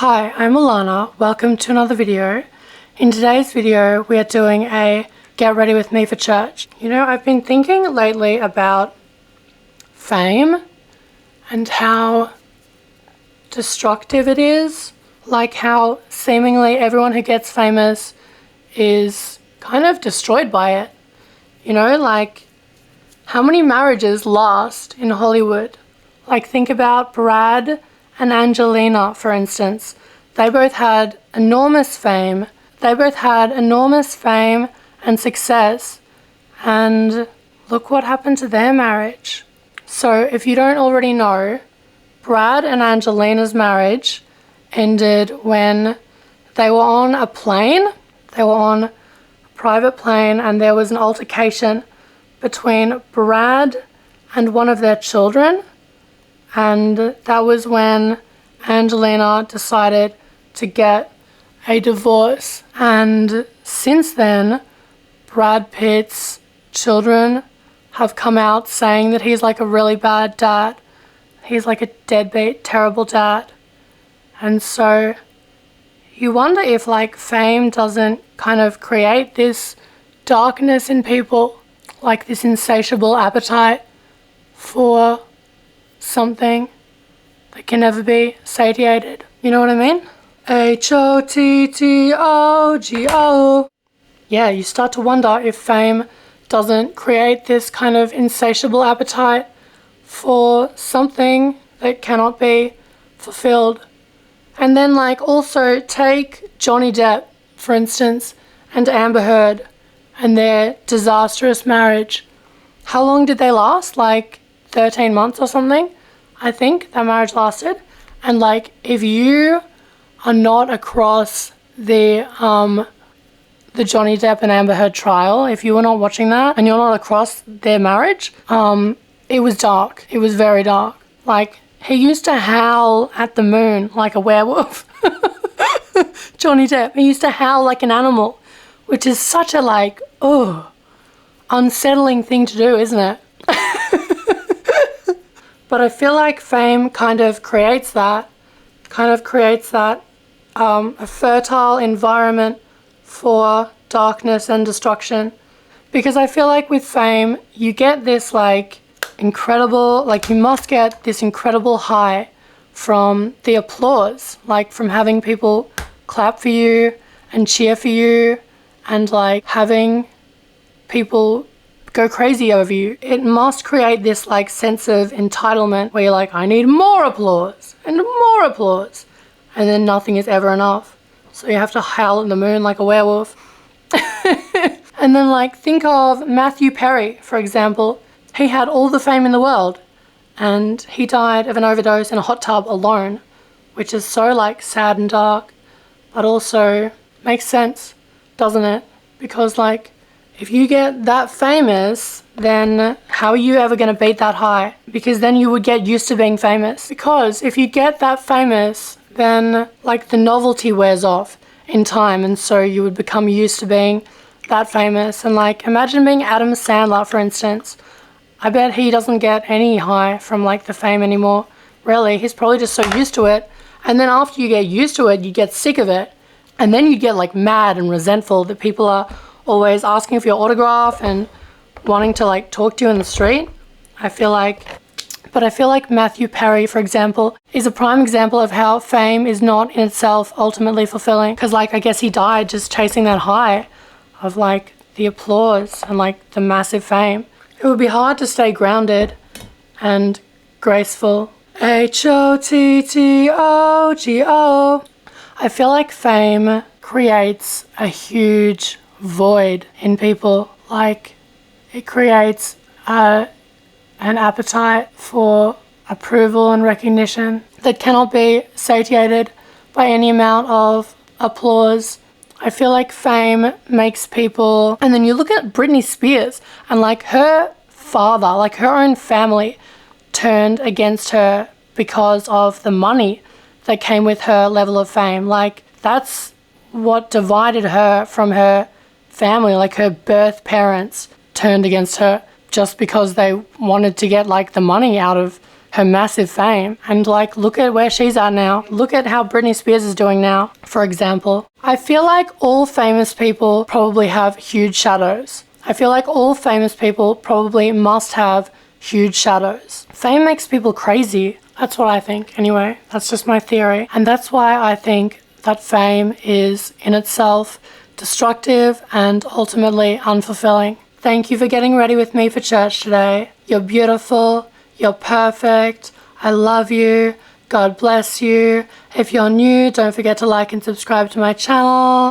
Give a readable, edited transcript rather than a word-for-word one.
Hi, I'm Alana. Welcome to another video. In today's video, we are doing a get ready with me for church. You know, I've been thinking lately about fame and how destructive it is. Like how seemingly everyone who gets famous is kind of destroyed by it. You know, like how many marriages last in Hollywood? Like think about Brad and Angelina, for instance. They both had enormous fame. And success. And look what happened to their marriage. So if you don't already know, Brad and Angelina's marriage ended when they were on a plane. They were on a private plane and there was an altercation between Brad and one of their children. And that was when Angelina decided to get a divorce. And since then, Brad Pitt's children have come out saying that he's like a really bad dad. He's like a deadbeat, terrible dad. And so you wonder if like fame doesn't kind of create this darkness in people, like this insatiable appetite for something that can never be satiated. You know what I mean? H-O-T-T-O-G-O. Yeah, you start to wonder if fame doesn't create this kind of insatiable appetite for something that cannot be fulfilled. And then like also take Johnny Depp, for instance, and Amber Heard and their disastrous marriage. How long did they last? Like 13 months or something, I think that marriage lasted. And like if you are not across the Johnny Depp and Amber Heard trial, if you were not watching that and you're not across their marriage, it was dark. It was very dark. Like he used to howl at the moon like a werewolf. Johnny Depp, he used to howl like an animal, which is such a like, unsettling thing to do, isn't it? But I feel like fame kind of creates that, a fertile environment for darkness and destruction. Because I feel like with fame, you get this like incredible, like you must get this incredible high from the applause, like from having people clap for you and cheer for you and like having people go crazy over you. It must create this like sense of entitlement where you're like, I need more applause and more applause. And then nothing is ever enough. So you have to howl at the moon like a werewolf. And then like think of Matthew Perry, for example. He had all the fame in the world and he died of an overdose in a hot tub alone, which is so like sad and dark, but also makes sense, doesn't it? Because like if you get that famous, then how are you ever going to beat that high? Because then you would get used to being famous. Because if you get that famous, then like the novelty wears off in time, and so you would become used to being that famous. And like imagine being Adam Sandler, for instance. I bet he doesn't get any high from like the fame anymore. Really, he's probably just so used to it. And then after you get used to it, you get sick of it. And then you get like mad and resentful that people are always asking for your autograph and wanting to like talk to you in the street. I feel like Matthew Perry, for example, is a prime example of how fame is not in itself ultimately fulfilling. Because like I guess he died just chasing that high of like the applause and like the massive fame. It would be hard to stay grounded and graceful. H-O-T-T-O-G-O. I feel like fame creates a huge void in people. Like it creates an appetite for approval and recognition that cannot be satiated by any amount of applause. I feel like fame makes people, and then you look at Britney Spears and like her father, like her own family turned against her because of the money that came with her level of fame. Like that's what divided her from her family. Like her birth parents turned against her just because they wanted to get like the money out of her massive fame. And like, look at where she's at now. Look at how Britney Spears is doing now, for example. I feel like all famous people probably have huge shadows. I feel like all famous people probably must have huge shadows. Fame makes people crazy. That's what I think. Anyway, that's just my theory. And that's why I think that fame is in itself destructive and ultimately unfulfilling. Thank you for getting ready with me for church today. You're beautiful. You're perfect. I love you. God bless you. If you're new, don't forget to like and subscribe to my channel.